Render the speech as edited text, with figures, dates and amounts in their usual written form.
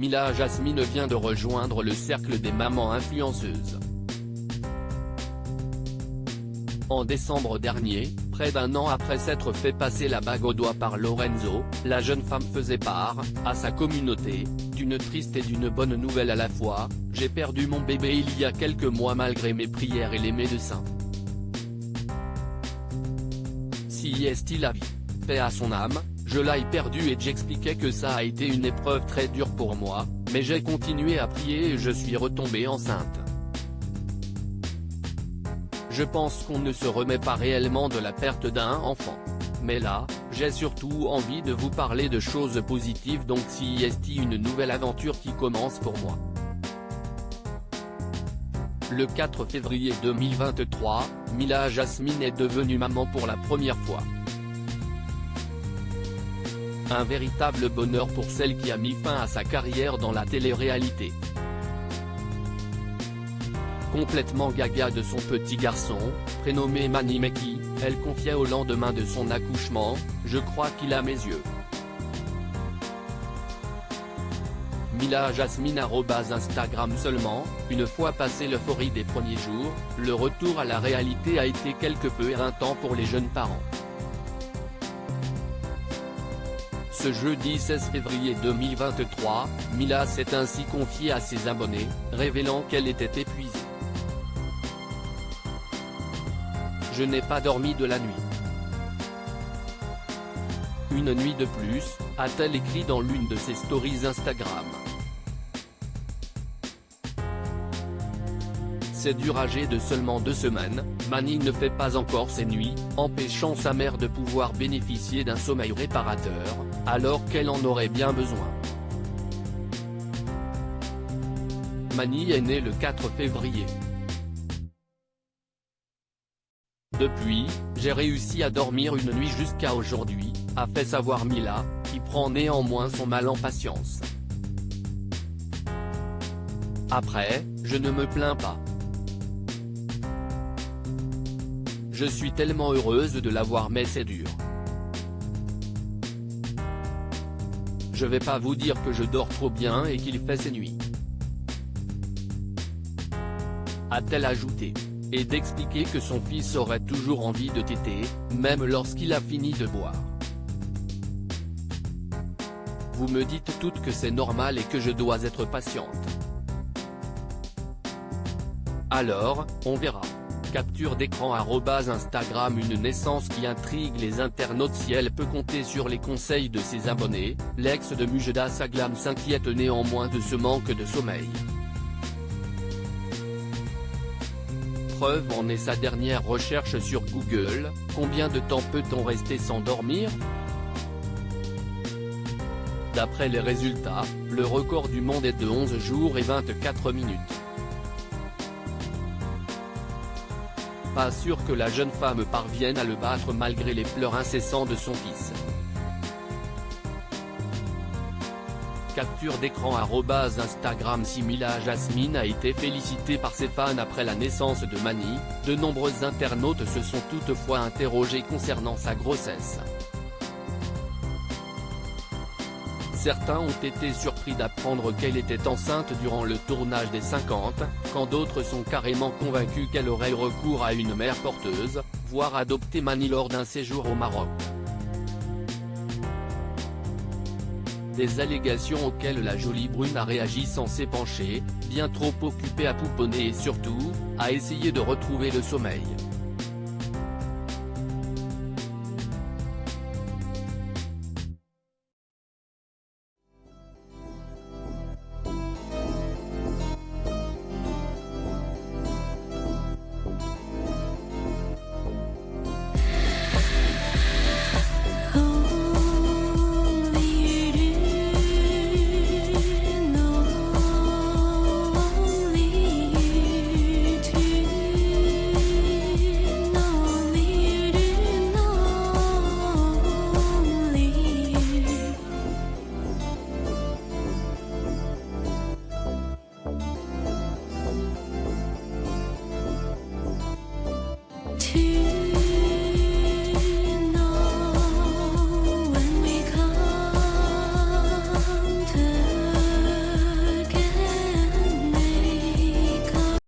Mila Jasmine vient de rejoindre le cercle des mamans influenceuses. En décembre dernier, près d'un an après s'être fait passer la bague au doigt par Lorenzo, la jeune femme faisait part, à sa communauté, d'une triste et d'une bonne nouvelle à la fois: j'ai perdu mon bébé il y a quelques mois malgré mes prières et les médecins. Si est-il la vie. Paix à son âme, je l'ai perdu et j'expliquais que ça a été une épreuve très dure pour moi, mais j'ai continué à prier et je suis retombée enceinte. Je pense qu'on ne se remet pas réellement de la perte d'un enfant. Mais là, j'ai surtout envie de vous parler de choses positives, donc si est une nouvelle aventure qui commence pour moi. Le 4 février 2023, Mila Jasmine est devenue maman pour la première fois. Un véritable bonheur pour celle qui a mis fin à sa carrière dans la télé-réalité. Complètement gaga de son petit garçon, prénommé Manny Meki, elle confiait au lendemain de son accouchement: je crois qu'il a mes yeux. Mila Jasmine @Instagram seulement, une fois passé l'euphorie des premiers jours, le retour à la réalité a été quelque peu éreintant pour les jeunes parents. Ce jeudi 16 février 2023, Mila s'est ainsi confiée à ses abonnés, révélant qu'elle était épuisée. Je n'ai pas dormi de la nuit. Une nuit de plus, a-t-elle écrit dans l'une de ses stories Instagram. C'est dur. Âgé de seulement 2 semaines, Manny ne fait pas encore ses nuits, empêchant sa mère de pouvoir bénéficier d'un sommeil réparateur, alors qu'elle en aurait bien besoin. Manny est né le 4 février. Depuis, j'ai réussi à dormir une nuit jusqu'à aujourd'hui, a fait savoir Mila, qui prend néanmoins son mal en patience. Après, je ne me plains pas. Je suis tellement heureuse de l'avoir, mais c'est dur. Je vais pas vous dire que je dors trop bien et qu'il fait ses nuits, a-t-elle ajouté. Et d'expliquer que son fils aurait toujours envie de téter, même lorsqu'il a fini de boire. Vous me dites toutes que c'est normal et que je dois être patiente. Alors, on verra. Capture d'écran @Instagram. Une naissance qui intrigue les internautes. Si elle peut compter sur les conseils de ses abonnés, l'ex de Mujda Saglam s'inquiète néanmoins de ce manque de sommeil. Preuve en est sa dernière recherche sur Google: combien de temps peut-on rester sans dormir? D'après les résultats, le record du monde est de 11 jours et 24 minutes. Pas sûr que la jeune femme parvienne à le battre malgré les pleurs incessants de son fils. Capture d'écran @Instagram. Si Mila Jasmine a été félicitée par ses fans après la naissance de Manny, de nombreux internautes se sont toutefois interrogés concernant sa grossesse. Certains ont été surpris d'apprendre qu'elle était enceinte durant le tournage des 50, quand d'autres sont carrément convaincus qu'elle aurait eu recours à une mère porteuse, voire adopté Manny lors d'un séjour au Maroc. Des allégations auxquelles la jolie brune a réagi sans s'épancher, bien trop occupée à pouponner et surtout, à essayer de retrouver le sommeil.